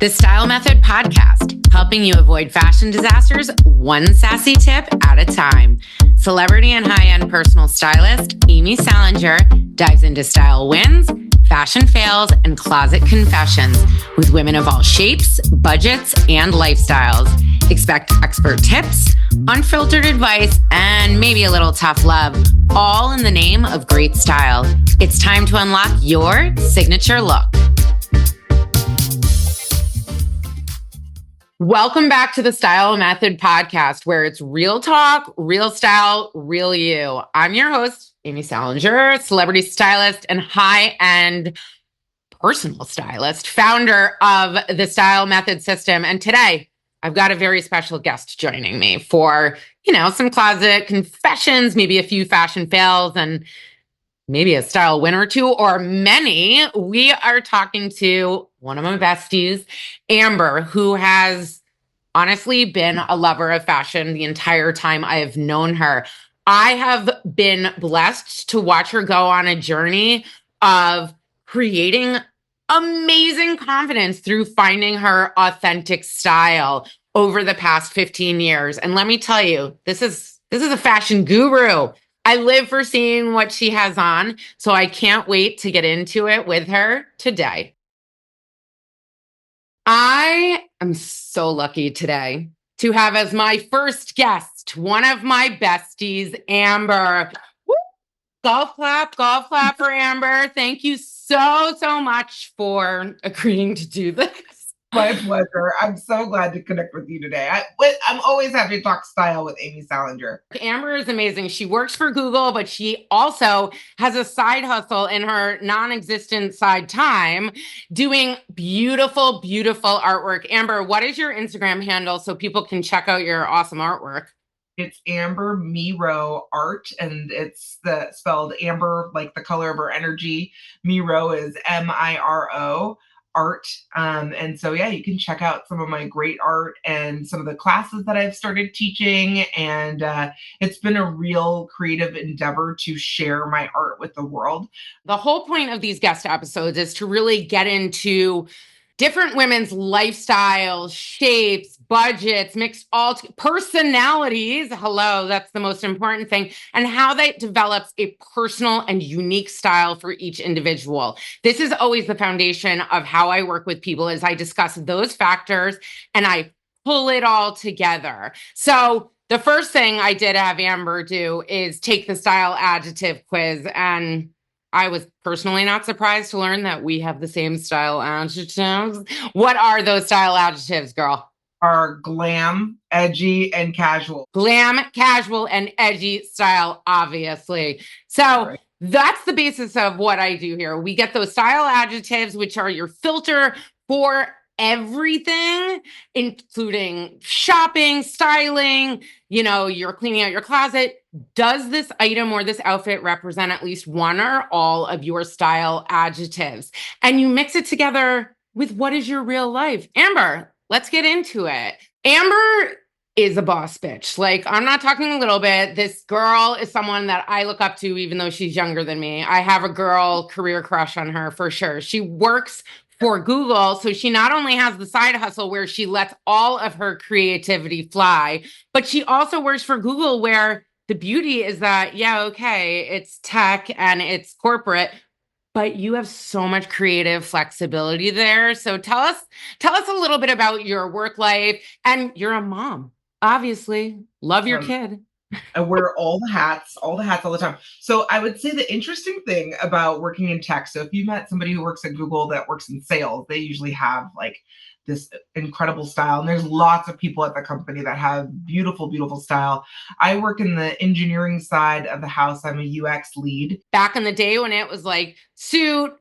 The Style Method Podcast, helping you avoid fashion disasters one sassy tip at a time. Celebrity and high-end personal stylist Amy Salinger dives into style wins, fashion fails, and closet confessions with women of all shapes, budgets, and lifestyles. Expect expert tips, unfiltered advice, and maybe a little tough love, all in the name of great style. It's time to unlock your signature look. Welcome back to the Style Method Podcast, where it's real talk, real style, real you. I'm your host, Amy Salinger, celebrity stylist and high-end personal stylist, founder of the Style Method system. And today, I've got a very special guest joining me for, some closet confessions, maybe a few fashion fails, and maybe a style win or two, or many. We are talking to one of my besties, Amber, who has honestly been a lover of fashion the entire time I have known her. I have been blessed to watch her go on a journey of creating amazing confidence through finding her authentic style over the past 15 years. And let me tell you, this is a fashion guru. I live for seeing what she has on, so I can't wait to get into it with her today. I am so lucky today to have as my first guest, one of my besties, Amber. Woo! Golf clap for Amber. Thank you so much for agreeing to do this. My pleasure. I'm so glad to connect with you today. I'm always happy to talk style with Amy Salinger. Amber is amazing. She works for Google, but she also has a side hustle in her non-existent side time doing beautiful, beautiful artwork. Amber, what is your Instagram handle so people can check out your awesome artwork? It's Amber Miro Art, and it's spelled Amber, like the color of her energy. Miro is Miro. Art. And so, you can check out some of my great art and some of the classes that I've started teaching. And it's been a real creative endeavor to share my art with the world. The whole point of these guest episodes is to really get into different women's lifestyles, shapes, budgets, personalities. Hello, that's the most important thing. And how that develops a personal and unique style for each individual. This is always the foundation of how I work with people, is I discuss those factors and I pull it all together. So the first thing I did have Amber do is take the style adjective quiz, and I was personally not surprised to learn that we have the same style adjectives. What are those style adjectives, girl? Are glam, edgy, and casual. Glam, casual, and edgy style, obviously. So That's the basis of what I do here. We get those style adjectives, which are your filter for everything, including shopping, styling, you're cleaning out your closet. Does this item or this outfit represent at least one or all of your style adjectives? And you mix it together with what is your real life. Amber, let's get into it. Amber is a boss bitch. Like, I'm not talking a little bit. This girl is someone that I look up to, even though she's younger than me. I have a girl career crush on her for sure. She works for Google. So she not only has the side hustle where she lets all of her creativity fly, but she also works for Google, where the beauty is that, it's tech and it's corporate, but you have so much creative flexibility there. So tell us a little bit about your work life. And you're a mom, obviously. Love your kid. I wear all the hats all the time. So I would say the interesting thing about working in tech, so if you met somebody who works at Google that works in sales, they usually have like this incredible style. And there's lots of people at the company that have beautiful, beautiful style. I work in the engineering side of the house. I'm a UX lead. Back in the day when it was like suit,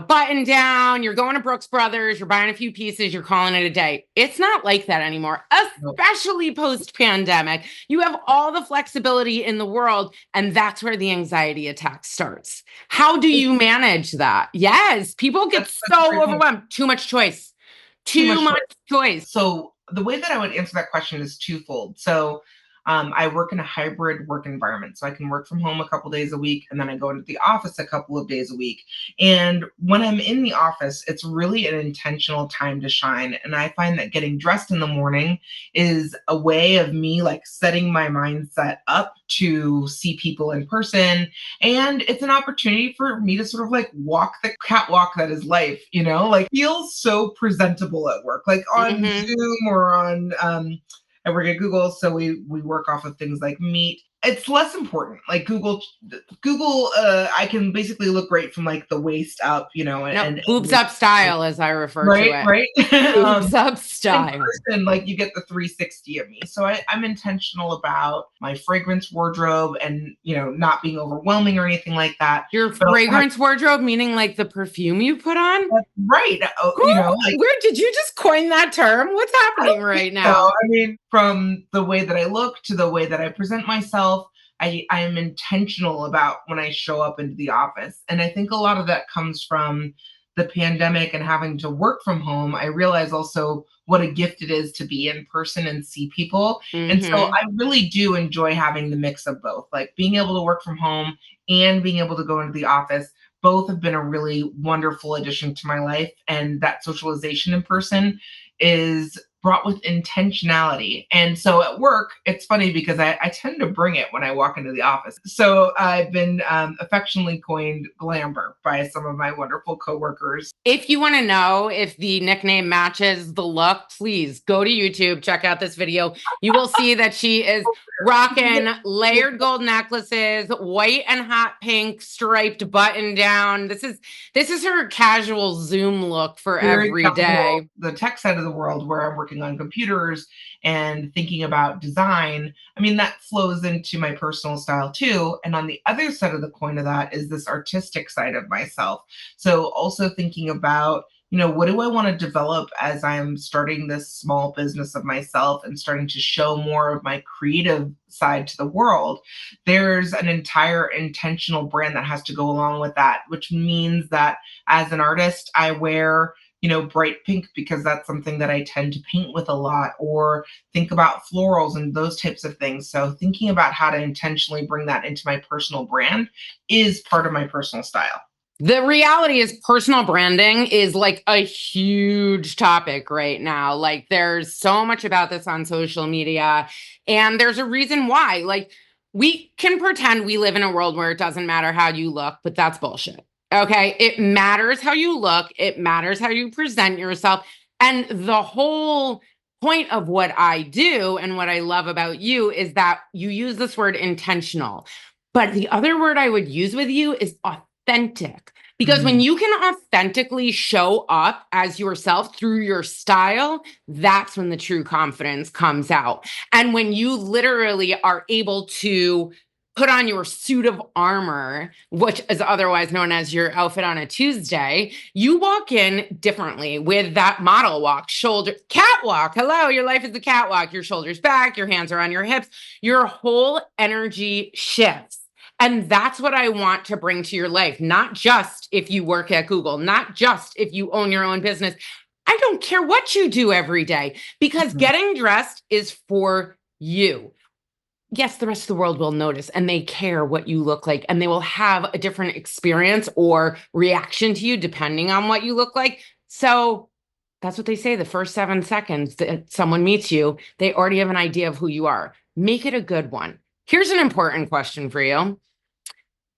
button down, you're going to Brooks Brothers, you're buying a few pieces, you're calling it a day. It's not like that anymore, especially post-pandemic. You have all the flexibility in the world, and that's where the anxiety attack starts. How do you manage that? Yes, people get so overwhelmed. Too much choice. Too much choice. So the way that I would answer that question is twofold. So I work in a hybrid work environment. So I can work from home a couple days a week, and then I go into the office a couple of days a week. And when I'm in the office, it's really an intentional time to shine. And I find that getting dressed in the morning is a way of me like setting my mindset up to see people in person. And it's an opportunity for me to sort of like walk the catwalk that is life, like feel so presentable at work, like on Zoom or on, I work at Google, so we work off of things like Meet. It's less important. Like Google, I can basically look great from like the waist up, and boobs up style, as I refer to it. Right. Boobs up style. In person, like you get the 360 of me. So I'm intentional about my fragrance wardrobe and, not being overwhelming or anything like that. Your fragrance wardrobe, meaning like the perfume you put on? Right. Where did you just coin that term? What's happening right now? So, I mean, from the way that I look to the way that I present myself, I am intentional about when I show up into the office. And I think a lot of that comes from the pandemic and having to work from home. I realize also what a gift it is to be in person and see people. And so I really do enjoy having the mix of both, like being able to work from home and being able to go into the office. Both have been a really wonderful addition to my life. And that socialization in person is brought with intentionality. And so at work, it's funny because I tend to bring it when I walk into the office. So I've been affectionately coined Glamber by some of my wonderful coworkers. If you want to know if the nickname matches the look, please go to YouTube, check out this video. You will see that she is rocking layered gold necklaces, white and hot pink striped button down. This is her casual Zoom look for every day. The tech side of the world where I'm working on computers and thinking about design, I mean, that flows into my personal style too. And on the other side of the coin of that is this artistic side of myself. So also thinking about, what do I want to develop as I'm starting this small business of myself and starting to show more of my creative side to the world? There's an entire intentional brand that has to go along with that, which means that as an artist, I wear bright pink because that's something that I tend to paint with a lot, or think about florals and those types of things. So thinking about how to intentionally bring that into my personal brand is part of my personal style. The reality is personal branding is like a huge topic right now. Like there's so much about this on social media, and there's a reason why. Like we can pretend we live in a world where it doesn't matter how you look, but that's bullshit. Okay. It matters how you look. It matters how you present yourself. And the whole point of what I do and what I love about you is that you use this word intentional. But the other word I would use with you is authentic. Because when you can authentically show up as yourself through your style, that's when the true confidence comes out. And when you literally are able to put on your suit of armor, which is otherwise known as your outfit on a Tuesday, you walk in differently with that model walk, catwalk. Hello, your life is a catwalk. Your shoulders back, your hands are on your hips. Your whole energy shifts. And that's what I want to bring to your life, not just if you work at Google, not just if you own your own business. I don't care what you do every day, because getting dressed is for you. Yes, the rest of the world will notice and they care what you look like, and they will have a different experience or reaction to you depending on what you look like. So that's what they say. The first 7 seconds that someone meets you, they already have an idea of who you are. Make it a good one. Here's an important question for you.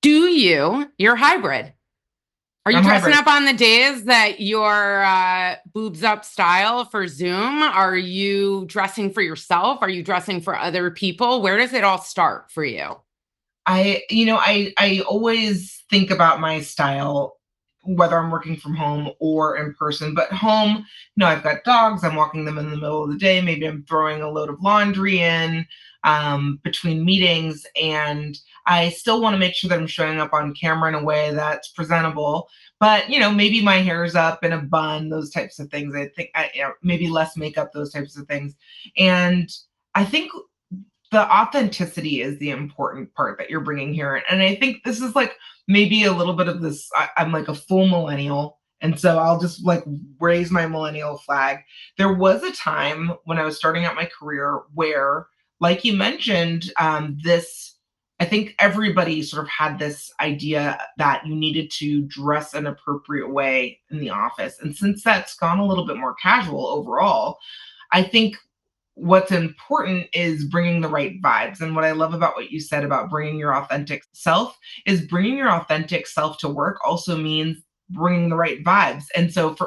You're hybrid. Are you dressing up on the days that you're boobs up style for Zoom? Are you dressing for yourself? Are you dressing for other people? Where does it all start for you? I always think about my style, whether I'm working from home or in person. But home, I've got dogs. I'm walking them in the middle of the day. Maybe I'm throwing a load of laundry in between meetings, and I still want to make sure that I'm showing up on camera in a way that's presentable. But, maybe my hair is up in a bun, those types of things. I think maybe less makeup, those types of things. And I think the authenticity is the important part that you're bringing here. And I think this is like maybe a little bit of this. I'm like a full millennial. And so I'll just like raise my millennial flag. There was a time when I was starting out my career where like you mentioned, I think everybody sort of had this idea that you needed to dress an appropriate way in the office. And since that's gone a little bit more casual overall, I think what's important is bringing the right vibes. And what I love about what you said about bringing your authentic self is bringing your authentic self to work also means bringing the right vibes. And so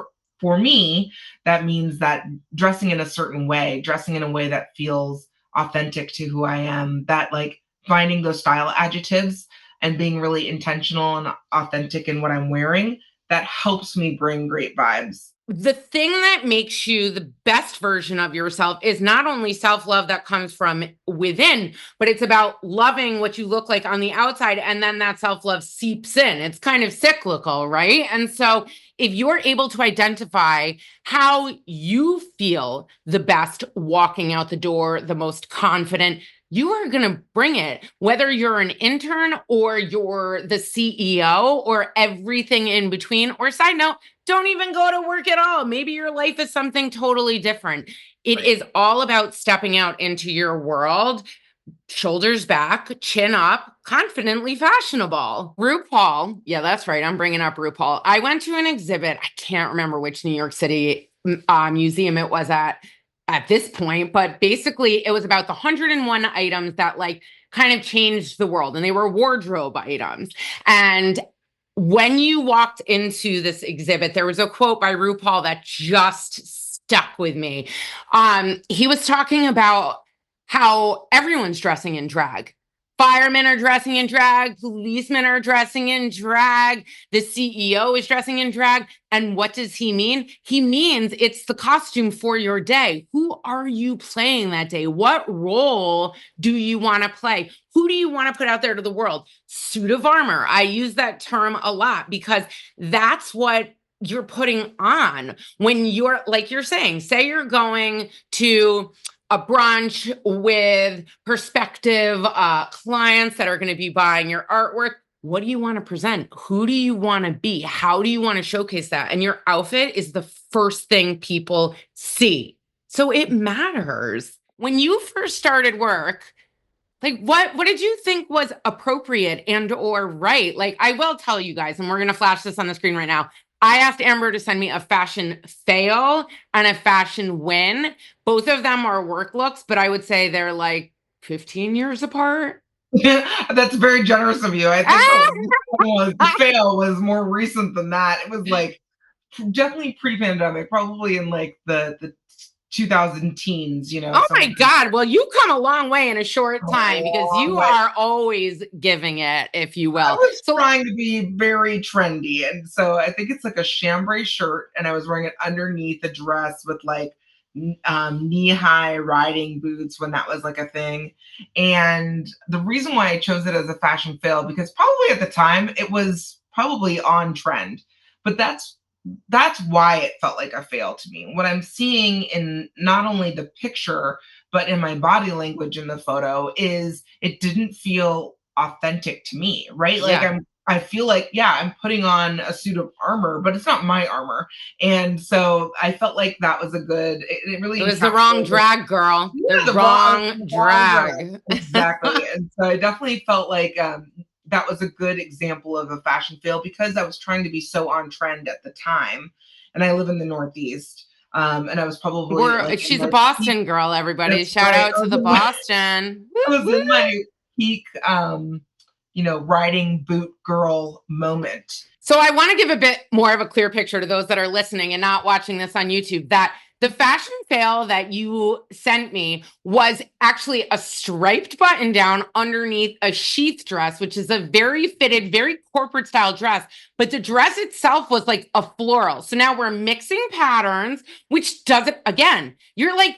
for me, that means that dressing in a certain way, dressing in a way that feels authentic to who I am, that like finding those style adjectives and being really intentional and authentic in what I'm wearing, that helps me bring great vibes. The thing that makes you the best version of yourself is not only self-love that comes from within, but it's about loving what you look like on the outside. And then that self-love seeps in. It's kind of cyclical, right? And so if you're able to identify how you feel the best walking out the door, the most confident, you are going to bring it, whether you're an intern or you're the CEO or everything in between. Or side note, don't even go to work at all. Maybe your life is something totally different. It is all about stepping out into your world, shoulders back, chin up, confidently fashionable. RuPaul, yeah, that's right. I'm bringing up RuPaul. I went to an exhibit. I can't remember which New York City museum it was at this point, but basically it was about the 101 items that like kind of changed the world, and they were wardrobe items. And when you walked into this exhibit, there was a quote by RuPaul that just stuck with me. He was talking about how everyone's dressing in drag. Firemen are dressing in drag. Policemen are dressing in drag. The CEO is dressing in drag. And what does he mean? He means it's the costume for your day. Who are you playing that day? What role do you want to play? Who do you want to put out there to the world? Suit of armor. I use that term a lot because that's what you're putting on when you're, like you're saying, say you're going to a brunch with prospective clients that are going to be buying your artwork. What do you want to present? Who do you want to be? How do you want to showcase that? And your outfit is the first thing people see. So it matters. When you first started work, like what did you think was appropriate and or right? Like I will tell you guys, and we're going to flash this on the screen right now. I asked Amber to send me a fashion fail and a fashion win. Both of them are work looks, but I would say they're like 15 years apart. That's very generous of you. I think the fail was more recent than that. It was like definitely pre-pandemic, probably in like the 2000 teens, you know. Oh my God. Well, you come a long way in a short time because you are always giving it, if you will. I was trying to be very trendy. And so I think it's like a chambray shirt, and I was wearing it underneath a dress with like knee-high riding boots when that was like a thing. And the reason why I chose it as a fashion fail, because probably at the time it was probably on trend, but that's why it felt like a fail to me. What I'm seeing in not only the picture, but in my body language in the photo is it didn't feel authentic to me, right? Like I feel like, I'm putting on a suit of armor, but it's not my armor. And so I felt like that was it was the wrong drag, girl. Yeah, the wrong drag. Exactly. And so I definitely felt like that was a good example of a fashion fail because I was trying to be so on trend at the time. And I live in the Northeast. And I was probably she's a Boston girl, everybody. Shout out to the Boston. I was in my peak riding boot girl moment. So I want to give a bit more of a clear picture to those that are listening and not watching this on YouTube, that the fashion fail that you sent me was actually a striped button down underneath a sheath dress, which is a very fitted, very corporate style dress. But the dress itself was like a floral. So now we're mixing patterns, which doesn't, again, you're like,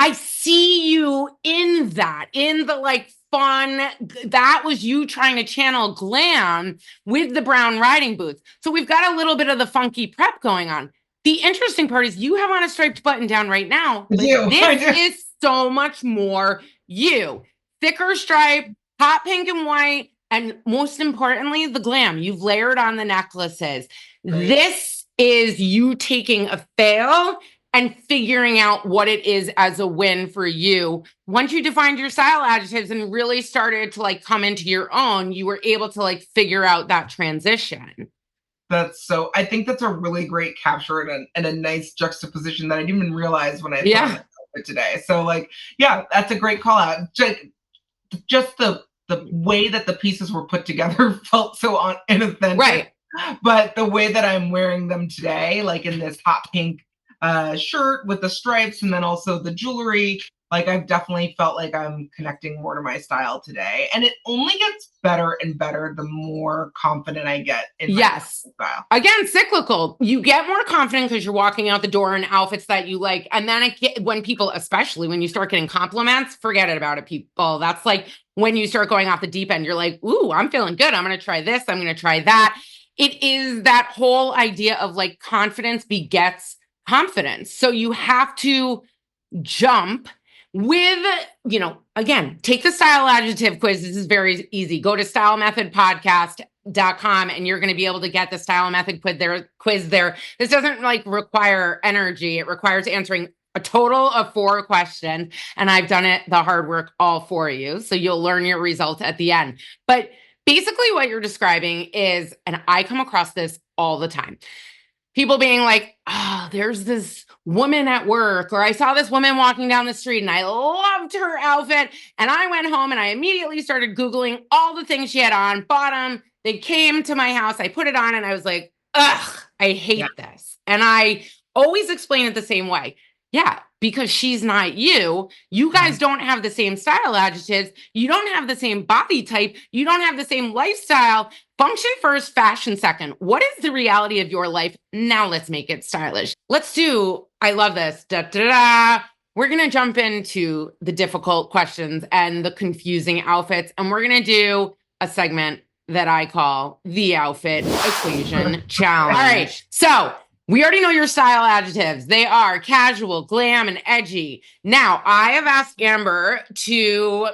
I see you in that, in the like fun, that was you trying to channel glam with the brown riding boots. So we've got a little bit of the funky prep going on. The interesting part is you have on a striped button down right now. This is so much more you. Thicker stripe, hot pink and white, and most importantly, the glam. You've layered on the necklaces. Right. This is you taking a fail and figuring out what it is as a win for you. Once you defined your style adjectives and really started to like come into your own, you were able to like figure out that transition. I think that's a really great capture and a nice juxtaposition that I didn't even realize when I saw it today. So like, yeah, that's a great call out. Just the way that the pieces were put together felt so inauthentic. Right. But the way that I'm wearing them today, like in this hot pink shirt with the stripes and then also the jewelry, like I've definitely felt like I'm connecting more to my style today. And it only gets better and better the more confident I get in my style. Again, cyclical. You get more confident because you're walking out the door in outfits that you like. And then when people, especially when you start getting compliments, forget it about it, people. That's like when you start going off the deep end, you're like, ooh, I'm feeling good. I'm going to try this. I'm going to try that. It is that whole idea of like confidence begets confidence. So you have to jump with, again, take the style adjective quiz. This is very easy. Go to StyleMethodPodcast.com and you're going to be able to get the style method quiz there. This doesn't like require energy. It requires answering a total of 4 questions. And I've done the hard work all for you. So you'll learn your results at the end. But basically what you're describing is, and I come across this all the time, people being like, oh, there's this woman at work, or I saw this woman walking down the street and I loved her outfit. And I went home and I immediately started Googling all the things she had on, bought them. They came to my house. I put it on and I was like, ugh, I hate this. And I always explain it the same way. Yeah, because she's not you. You guys don't have the same style adjectives. You don't have the same body type. You don't have the same lifestyle. Function first, fashion second. What is the reality of your life? Now let's make it stylish. I love this. We're going to jump into the difficult questions and the confusing outfits. And we're going to do a segment that I call the Outfit Equation Challenge. All right. So we already know your style adjectives. They are casual, glam, and edgy. Now, I have asked Amber to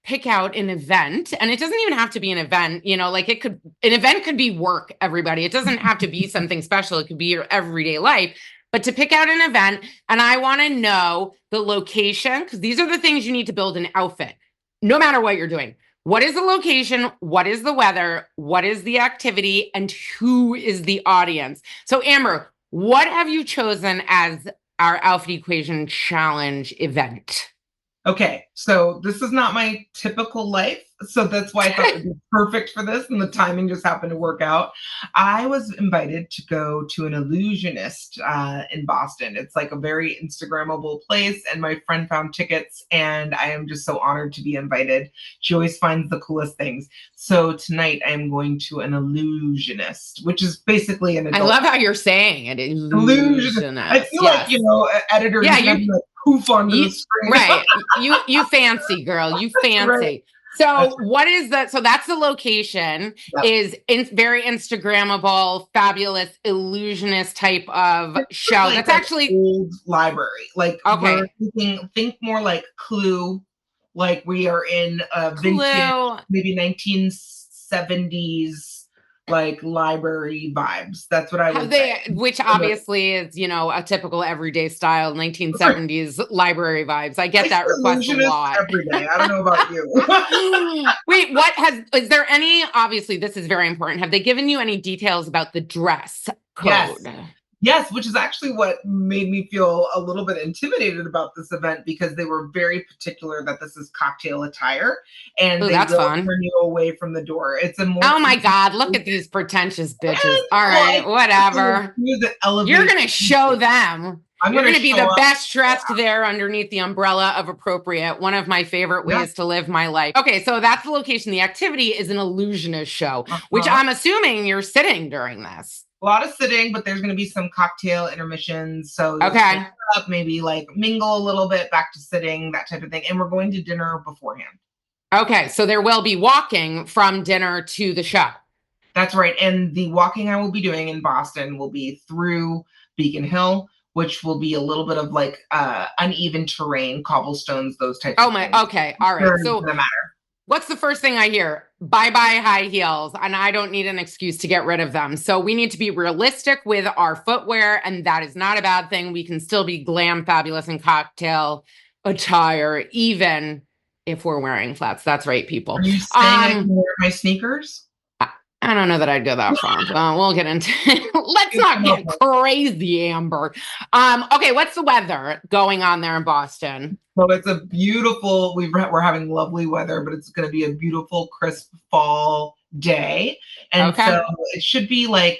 pick out an event, and it doesn't even have to be an event, like an event could be work, everybody. It doesn't have to be something special. It could be your everyday life, but to pick out an event, and I want to know the location, because these are the things you need to build an outfit, no matter what you're doing. What is the location? What is the weather? What is the activity? And who is the audience? So Amber, what have you chosen as our Outfit Equation Challenge event? Okay, so this is not my typical life, so that's why I thought it would be perfect for this, and the timing just happened to work out. I was invited to go to an illusionist in Boston. It's like a very Instagrammable place, and my friend found tickets, and I am just so honored to be invited. She always finds the coolest things. So tonight I am going to an illusionist, which is basically an adult. I love how you're saying it. Illusionist. I feel like, editors have poof onto the screen. Right. You fancy, girl. You fancy. Right. So what is that? So that's the location. Is very Instagrammable, fabulous illusionist type of show. Like that's actually old library. Like, okay, think more like Clue. Like we are in a vintage, maybe 1970s like library vibes. That's what I would say. Which obviously is, a typical everyday style 1970s library vibes. I get that request a lot. Every day. I don't know about you. Wait, is there any, obviously this is very important. Have they given you any details about the dress code? Yes, which is actually what made me feel a little bit intimidated about this event, because they were very particular that this is cocktail attire, and they will turn you away from the door. It's a more. Oh my God! Look at these pretentious bitches. All right, whatever. You're gonna show them. You're going to be the best dressed there underneath the umbrella of appropriate. One of my favorite ways to live my life. Okay, so that's the location. The activity is an illusionist show, which I'm assuming you're sitting during this. A lot of sitting, but there's going to be some cocktail intermissions. So up, maybe like mingle a little bit, back to sitting, that type of thing. And we're going to dinner beforehand. Okay, so there will be walking from dinner to the show. That's right. And the walking I will be doing in Boston will be through Beacon Hill, which will be a little bit of like uneven terrain, cobblestones, those types of things. Okay. All right. So doesn't matter. What's the first thing I hear? bye-bye high heels, and I don't need an excuse to get rid of them. So we need to be realistic with our footwear, and that is not a bad thing. We can still be glam, fabulous, and cocktail attire, even if we're wearing flats. That's right, people. Are you saying I can wear my sneakers? I don't know that I'd go that far. We'll get into it. Let's not get crazy, Amber. Okay, what's the weather going on there in Boston? Well, it's a beautiful, we're having lovely weather, but it's going to be a beautiful, crisp fall day. And so it should be like,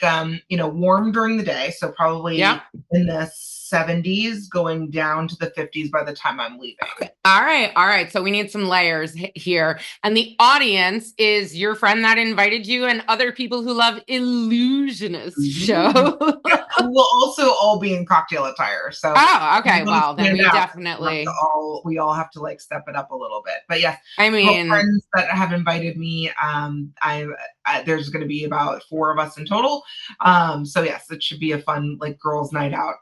warm during the day. So probably in the 70s going down to the 50s by the time I'm leaving. Okay. All right. So we need some layers here. And the audience is your friend that invited you and other people who love illusionist show. We'll also all be in cocktail attire. So okay. Well, then we definitely we all have to like step it up a little bit. But yes, I mean, friends that have invited me, there's going to be about 4 of us in total. So yes, it should be a fun like girls' night out.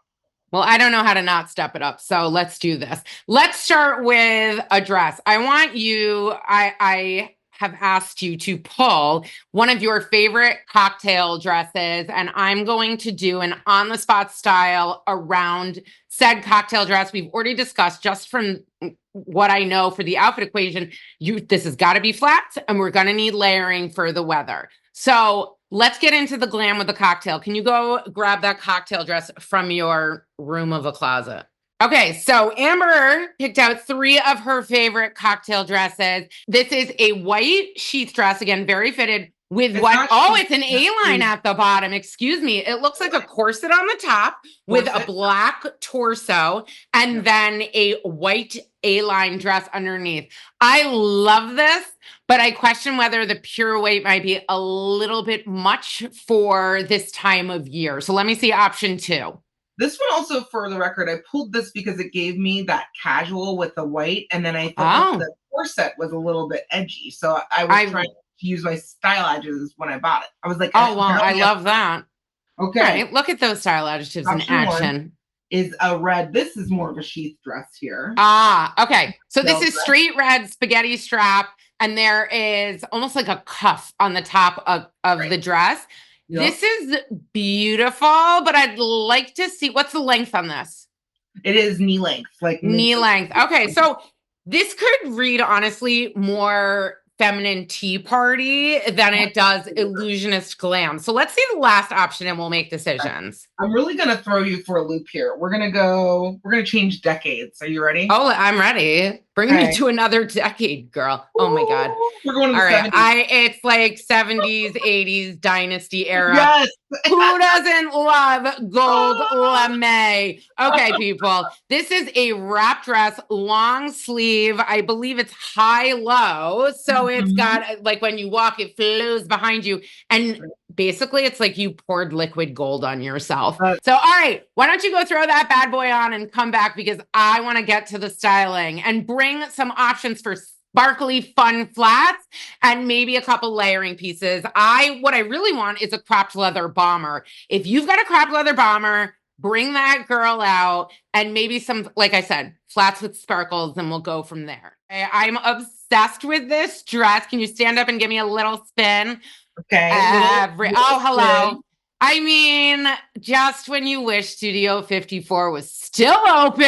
Well, I don't know how to not step it up. So let's do this. Let's start with a dress. I want you, I have asked you to pull one of your favorite cocktail dresses, and I'm going to do an on-the-spot style around said cocktail dress. We've already discussed, just from what I know for the outfit equation, this has got to be flats, and we're going to need layering for the weather. So let's get into the glam with the cocktail. Can you go grab that cocktail dress from your room of a closet? Okay, so Amber picked out 3 of her favorite cocktail dresses. This is a white sheath dress, again, very fitted with it's an A-line at the bottom. Excuse me. It looks like a corset on the top with a black torso and then a white A-line dress underneath. I love this, but I question whether the pure white might be a little bit much for this time of year. So let me see option 2. This one also, for the record, I pulled this because it gave me that casual with the white, and then I thought the corset was a little bit edgy. So I was trying to use my Style Adjectives when I bought it. I was like, I love that. Okay. Right, look at those Style Adjectives in action. Is a red. This is more of a sheath dress here. Okay. So this is straight red spaghetti strap, and there is almost like a cuff on the top of the dress. Yep. This is beautiful, but I'd like to see, what's the length on this? It is knee length. Knee length. Okay, so this could read, honestly, more feminine tea party than it does illusionist glam. So let's see the last option and we'll make decisions. I'm really going to throw you for a loop here. We're going to change decades. Are you ready? Oh, I'm ready. Bring me to another decade, girl. Oh my God. We're going to the 70s. It's like 70s, 80s dynasty era. Yes. Who doesn't love gold lame? Okay, people. This is a wrap dress, long sleeve. I believe it's high-low. So it's got, like, when you walk, it flows behind you. And basically, it's like you poured liquid gold on yourself. So, all right, why don't you go throw that bad boy on and come back, because I want to get to the styling and bring some options for sparkly, fun flats and maybe a couple layering pieces. What I really want is a cropped leather bomber. If you've got a cropped leather bomber, bring that girl out, and maybe some, like I said, flats with sparkles, and we'll go from there. I'm obsessed with this dress. Can you stand up and give me a little spin? Okay. Hello. I mean, just when you wish Studio 54 was still open,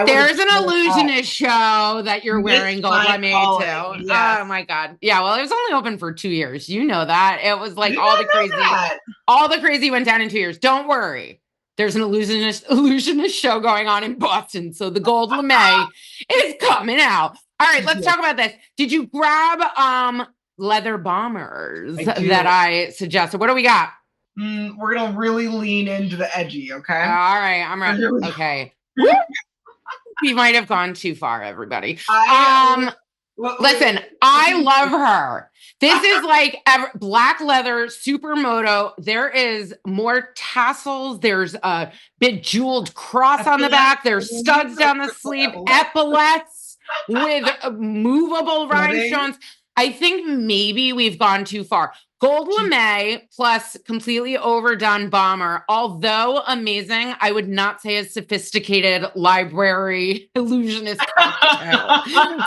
there's an illusionist show that you're wearing gold lame too. Yes. Oh my God. Yeah, well, it was only open for 2 years. You know that. It was like all the crazy went down in 2 years. Don't worry. There's an illusionist show going on in Boston. So the gold lame is coming out. All right, let's talk about this. Did you grab leather bombers that I suggested? What do we got? We're gonna really lean into the edgy, okay? All right, I'm ready. Okay. We might have gone too far, everybody. Listen, I love her. This is like black leather, supermoto. There is more tassels. There's a big jeweled cross on the back. There's studs down the sleeve, epaulets with movable rhinestones. I think maybe we've gone too far. Gold lame plus completely overdone bomber, although amazing, I would not say a sophisticated library illusionist cocktail.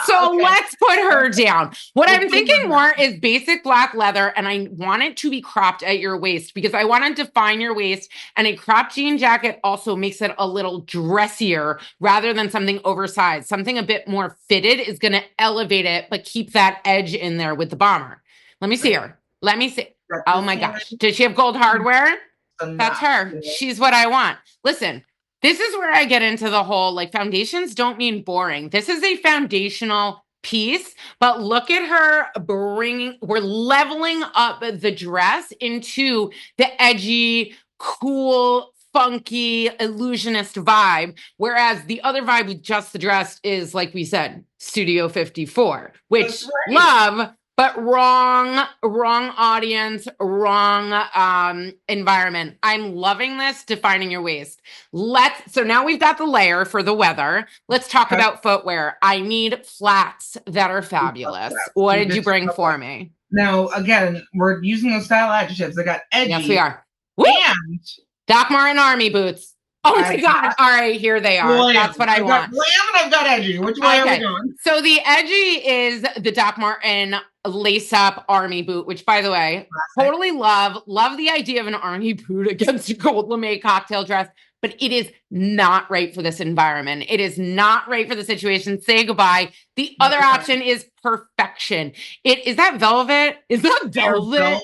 So let's put her down. What I'm thinking more is basic black leather, and I want it to be cropped at your waist because I want to define your waist, and a cropped jean jacket also makes it a little dressier rather than something oversized. Something a bit more fitted is going to elevate it, but keep that edge in there with the bomber. Let me see her. Let me see. Oh my gosh. Does she have gold hardware? That's her. She's what I want. Listen, this is where I get into the whole, like, foundations don't mean boring. This is a foundational piece, but look at her we're leveling up the dress into the edgy, cool, funky, illusionist vibe. Whereas the other vibe with just the dress is, like we said, Studio 54, which love, but wrong audience, wrong environment. I'm loving this, defining your waist. So now we've got the layer for the weather. Let's talk about footwear. I need flats that are fabulous. What did you bring for me? Now, again, we're using those style adjectives. I got edgy. Yes, we are. Woo! And Doc Marten army boots. Oh my God. All right, here they are. Glam. That's what I want. Glam and I've got edgy. Which way are we going? So the edgy is the Doc Marten lace-up army boot, which, by the way, totally love the idea of an army boot against a gold lame cocktail dress, but it is not right for this environment. It is not right for the situation. Say goodbye. The other option is perfection. Is that velvet? Is that velvet?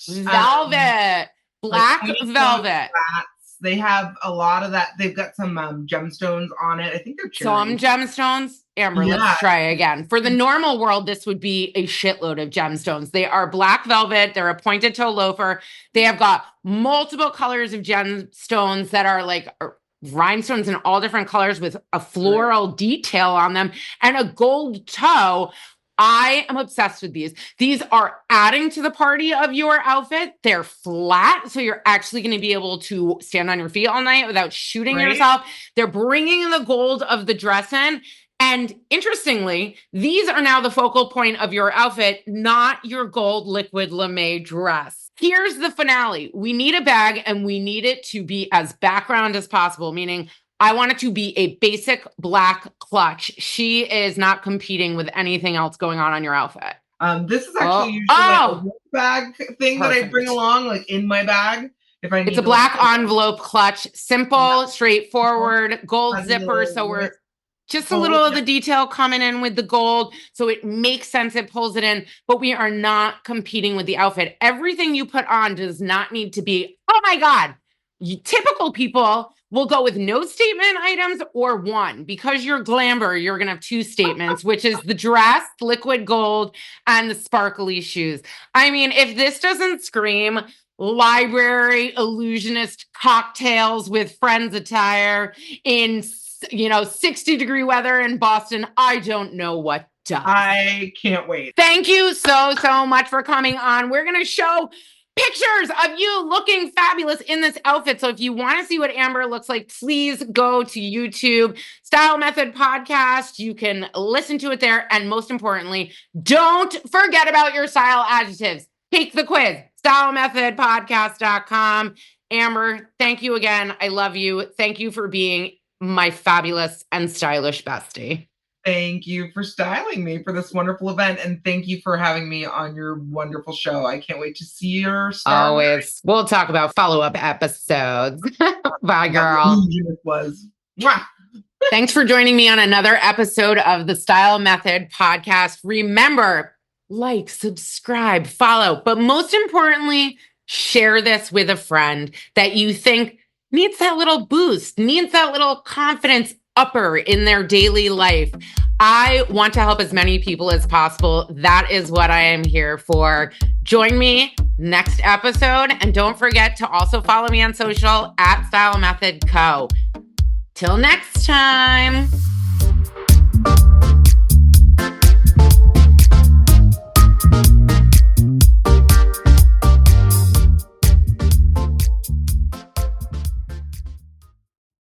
Velvet. Black velvet. They have a lot of that. They've got some gemstones on it. I think they're cherry. Some gemstones. Amber, let's try again. For the normal world, this would be a shitload of gemstones. They are black velvet. They're a pointed toe loafer. They have got multiple colors of gemstones that are like rhinestones in all different colors with a floral detail on them and a gold toe. I am obsessed with these. These are adding to the party of your outfit. They're flat, so you're actually going to be able to stand on your feet all night without shooting yourself. They're bringing the gold of the dress in. And interestingly, these are now the focal point of your outfit, not your gold liquid lame dress. Here's the finale. We need a bag, and we need it to be as background as possible, meaning I want it to be a basic black clutch. She is not competing with anything else going on your outfit. This is actually usually like a bag thing that I bring along, like in my bag. If I need, it's a black envelope clutch, simple, straightforward, gold zipper. So we're just a little of the detail coming in with the gold. So it makes sense. It pulls it in, but we are not competing with the outfit. Everything you put on does not need to be, oh my God, typical people will go with no statement items or one. Because you're glamour, you're going to have two statements, which is the dress, liquid gold, and the sparkly shoes. I mean, if this doesn't scream library illusionist cocktails with friends attire in 60-degree weather in Boston, I don't know what does. I can't wait. Thank you so much for coming on. We're going to show pictures of you looking fabulous in this outfit. So if you want to see what Amber looks like, please go to YouTube, Style Method Podcast. You can listen to it there. And most importantly, don't forget about your style adjectives. Take the quiz, StyleMethodPodcast.com. Amber, thank you again. I love you. Thank you for being my fabulous and stylish bestie. Thank you for styling me for this wonderful event. And thank you for having me on your wonderful show. I can't wait to see your star. Always. We'll talk about follow-up episodes. Bye, girl. Thanks for joining me on another episode of the Style Method Podcast. Remember, like, subscribe, follow, but most importantly, share this with a friend that you think needs that little boost, needs that little confidence upper in their daily life. I want to help as many people as possible. That is what I am here for. Join me next episode. And don't forget to also follow me on social at StyleMethod Co. Till next time.